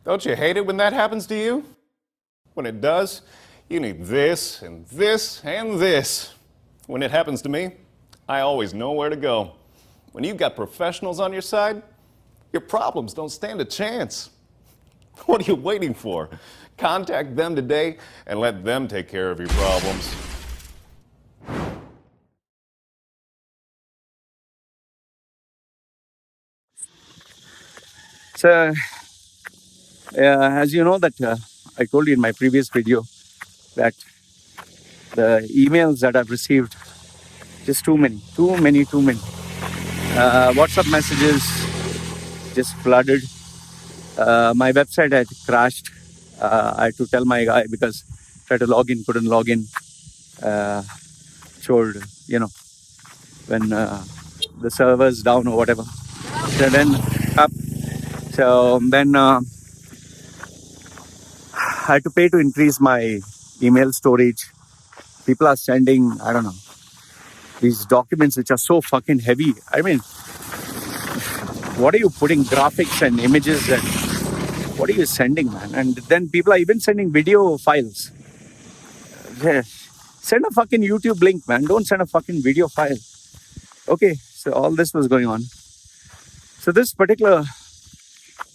Don't you hate it when that happens to you? When it does, you need this and this and this. When it happens to me, I always know where to go. When you've got professionals on your side, your problems don't stand a chance. What are you waiting for? Contact them today and let them take care of your problems. So, as you know that I told you in my previous video that the emails that I've received, just too many. WhatsApp messages just flooded. My website had crashed. I had to tell my guy because tried to log in, couldn't log in. Showed, when the server's down or whatever. So then up. So then I had to pay to increase my email storage. People are sending, I don't know, these documents which are so fucking heavy. I mean, what are you putting graphics and images and what are you sending, man? And then people are even sending video files. Yeah. Send a fucking YouTube link, man. Don't send a fucking video file. Okay, so all this was going on. So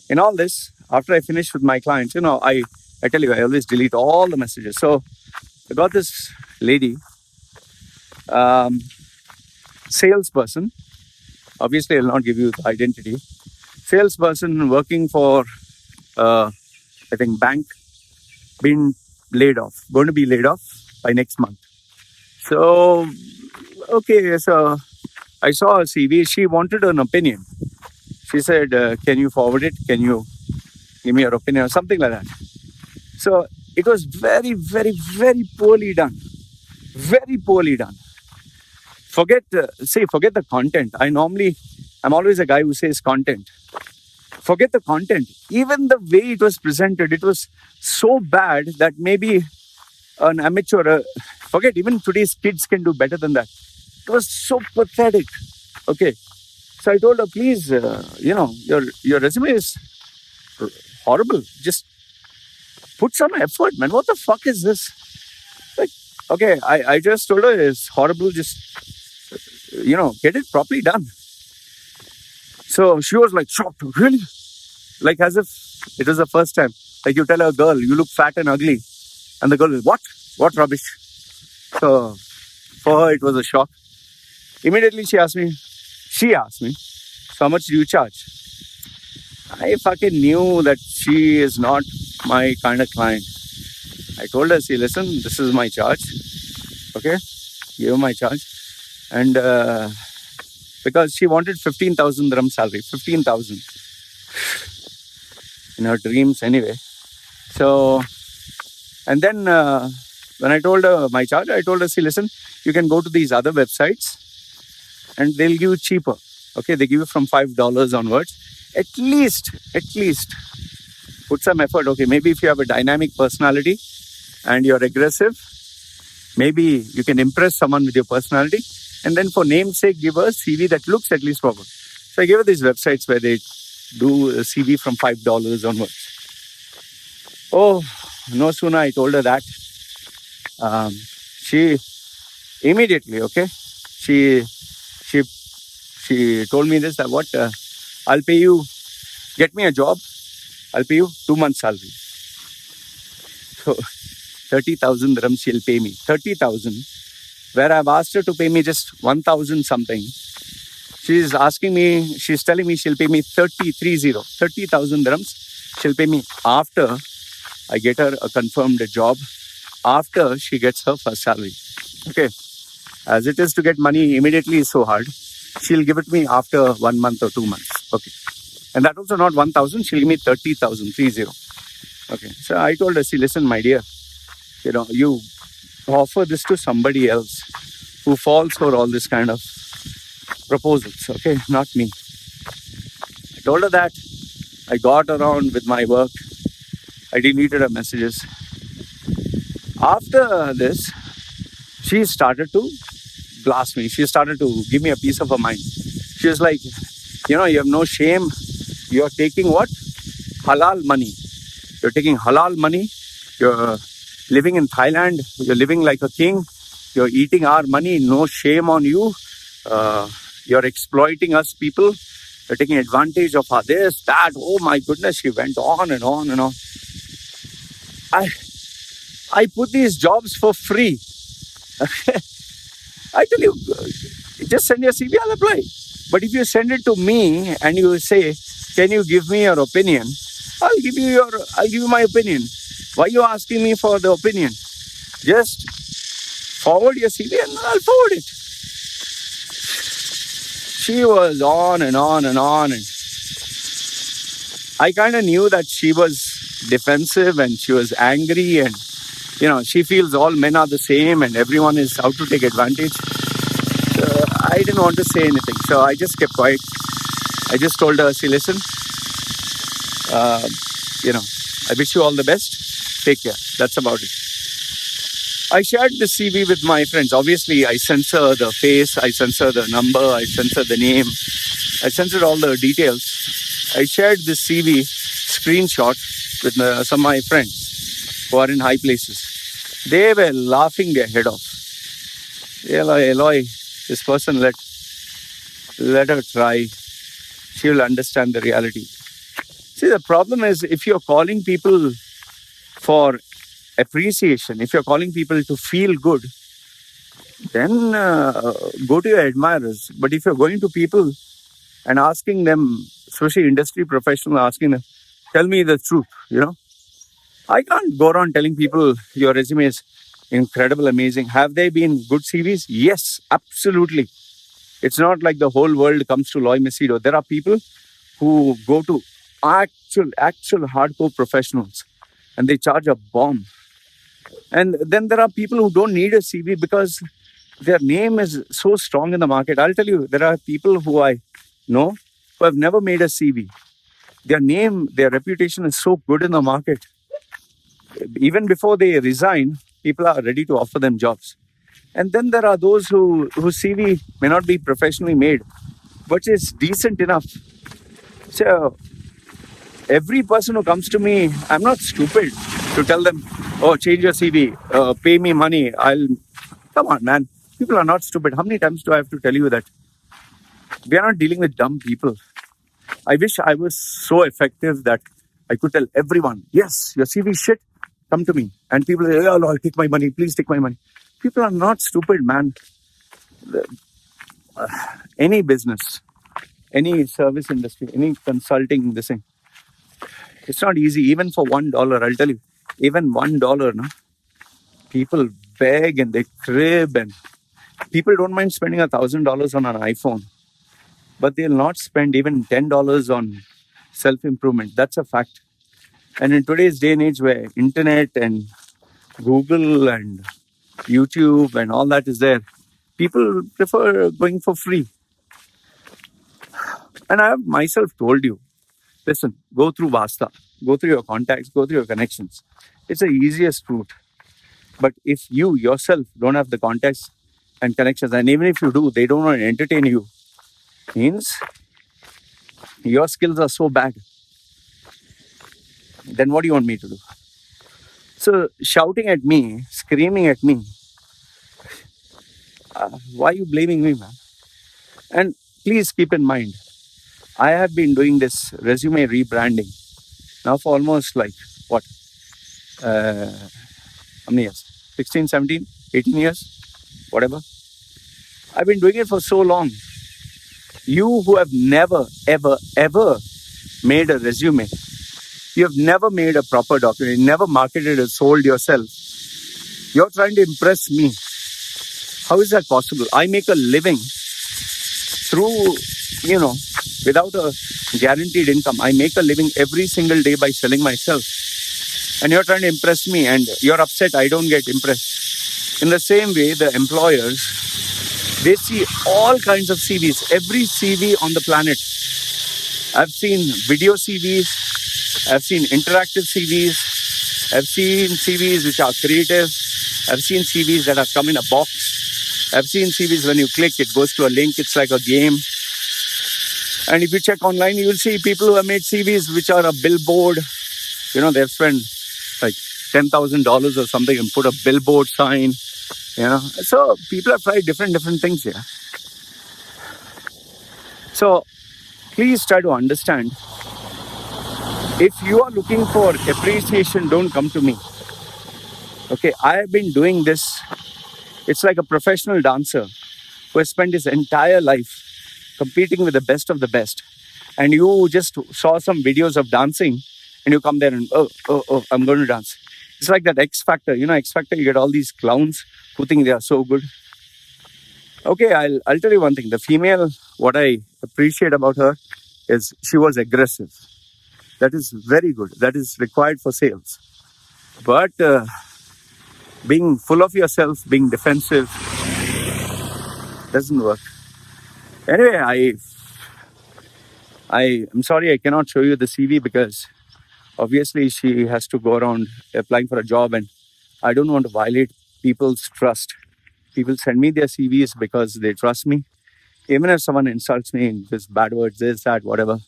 in all this, after I finished with my clients, I tell you, I always delete all the messages. So I got this lady, salesperson. Obviously, I'll not give you the identity. Salesperson working for, I think, bank, been laid off, going to be laid off by next month. So, okay, so I saw her CV. She wanted an opinion. She said, can you forward it? Can you give me your opinion or something like that? So it was very, very, very poorly done. Very poorly done. Forget the content. I'm always a guy who says content. Forget the content. Even the way it was presented, it was so bad that maybe an amateur, forget, even today's kids can do better than that. It was so pathetic. Okay. So I told her, please, your resume is horrible. Just put some effort, man. What the fuck is this? Like, okay, I just told her it's horrible. Just, get it properly done. So she was like shocked. Really? Like as if it was the first time. Like you tell a girl, you look fat and ugly. And the girl is, what? What rubbish? So for her, it was a shock. Immediately she asked me, so how much do you charge? I fucking knew that she is not my kind of client. I told her, see, listen, this is my charge. Okay, give her my charge. And because she wanted 15,000 dirham salary, 15,000 in her dreams anyway. So, and then when I told her my charge, I told her, see, listen, you can go to these other websites and they'll give you cheaper. Okay, they give you from $5 onwards. At least put some effort. Okay, maybe if you have a dynamic personality and you're aggressive, maybe you can impress someone with your personality. And then for namesake, give a CV that looks at least proper. So I gave her these websites where they do a CV from $5 onwards. Oh, no sooner I told her that, she immediately, okay, she told me this, that what, I'll pay you, get me a job, I'll pay you 2 months salary. So 30,000 dirhams she'll pay me, 30,000, where I've asked her to pay me just 1,000 something. She's telling me she'll pay me 30,000 dirhams. She'll pay me after I get her a confirmed job, after she gets her first salary. Okay. As it is to get money immediately is so hard. She'll give it to me after 1 month or 2 months. Okay. And that also not 1,000, she'll give me 30,000, 30. Okay. So I told her, see, listen, my dear, you offer this to somebody else who falls for all this kind of proposals. Okay. Not me. I told her that. I got around with my work. I deleted her messages. After this, she started to blast me. She started to give me a piece of her mind. She was like, you have no shame. You're taking what? Halal money. You're taking halal money. You're living in Thailand. You're living like a king. You're eating our money. No shame on you. You're exploiting us people. You're taking advantage of our this, that. Oh my goodness, she went on and on and on. I put these jobs for free. I tell you, just send your CV, I'll apply. But if you send it to me and you say, can you give me your opinion? I'll give you my opinion. Why are you asking me for the opinion? Just forward your CV and I'll forward it. She was on and on and on. And I kind of knew that she was defensive and she was angry and, she feels all men are the same and everyone is out to take advantage. So I didn't want to say anything. So I just kept quiet. I just told her, see, listen, I wish you all the best. Take care. That's about it. I shared the CV with my friends. Obviously, I censor the face, I censor the number, I censor the name, I censored all the details. I shared this CV screenshot with some of my friends who are in high places. They were laughing their head off. Eloy, this person, let her try. She will understand the reality. See, the problem is if you're calling people for appreciation, if you're calling people to feel good, then go to your admirers. But if you're going to people and asking them, especially industry professionals, asking them, tell me the truth, I can't go around telling people your resume is incredible, amazing. Have they been good CVs? Yes, absolutely. It's not like the whole world comes to Loy Macedo. There are people who go to actual hardcore professionals and they charge a bomb. And then there are people who don't need a CV because their name is so strong in the market. I'll tell you, there are people who I know who have never made a CV. Their name, their reputation is so good in the market. Even before they resign, people are ready to offer them jobs. And then there are those whose CV may not be professionally made, but it's decent enough. So every person who comes to me, I'm not stupid to tell them, oh, change your CV, pay me money. Come on, man. People are not stupid. How many times do I have to tell you that? We are not dealing with dumb people. I wish I was so effective that I could tell everyone, yes, your CV is shit, come to me. And people say, oh, Lord, take my money, please take my money. People are not stupid, man. Any business, any service industry, any consulting, this thing, it's not easy. Even for $1, I'll tell you, even $1, no? People beg and they crib and people don't mind spending $1,000 on an iPhone, but they'll not spend even $10 on self-improvement. That's a fact. And in today's day and age where internet and Google and YouTube and all that is there, people prefer going for free. And I have myself told you, listen, go through Vasta, go through your contacts, go through your connections. It's the easiest route. But if you yourself don't have the contacts and connections, and even if you do, they don't want to entertain you, means your skills are so bad. Then what do you want me to do? So shouting at me, screaming at me, why are you blaming me, man? And please keep in mind, I have been doing this resume rebranding now for almost how many years? 16, 17, 18 years, whatever. I've been doing it for so long. You who have never, ever, ever made a resume, you have never made a proper document, you never marketed or sold yourself, you're trying to impress me. How is that possible? I make a living through, without a guaranteed income. I make a living every single day by selling myself. And you're trying to impress me and you're upset I don't get impressed. In the same way, the employers, they see all kinds of CVs, every CV on the planet. I've seen video CVs, I've seen interactive CVs, I've seen CVs which are creative, I've seen CVs that have come in a box, I've seen CVs when you click, it goes to a link, it's like a game. And if you check online, you will see people who have made CVs which are a billboard, They've spent like $10,000 or something and put a billboard sign. So people have tried different things here. So please try to understand. If you are looking for appreciation, don't come to me. Okay, I have been doing this. It's like a professional dancer who has spent his entire life competing with the best of the best. And you just saw some videos of dancing and you come there and, oh, I'm going to dance. It's like that X Factor. X Factor, you get all these clowns who think they are so good. Okay, I'll tell you one thing. The female, what I appreciate about her is she was aggressive. That is very good. That is required for sales. But being full of yourself, being defensive, doesn't work. Anyway, I'm sorry I cannot show you the CV because obviously she has to go around applying for a job and I don't want to violate people's trust. People send me their CVs because they trust me. Even if someone insults me with bad words, this, that, whatever,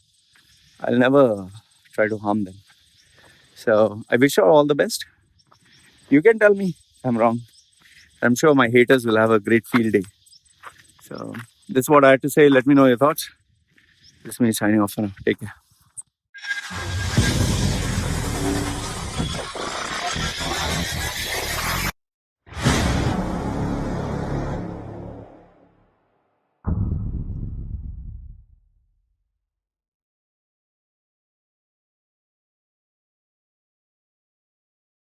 I'll never try to harm them. So I wish her all the best. You can tell me I'm wrong. I'm sure my haters will have a great field day. So this is what I had to say. Let me know your thoughts. This is me signing off for now. Take care.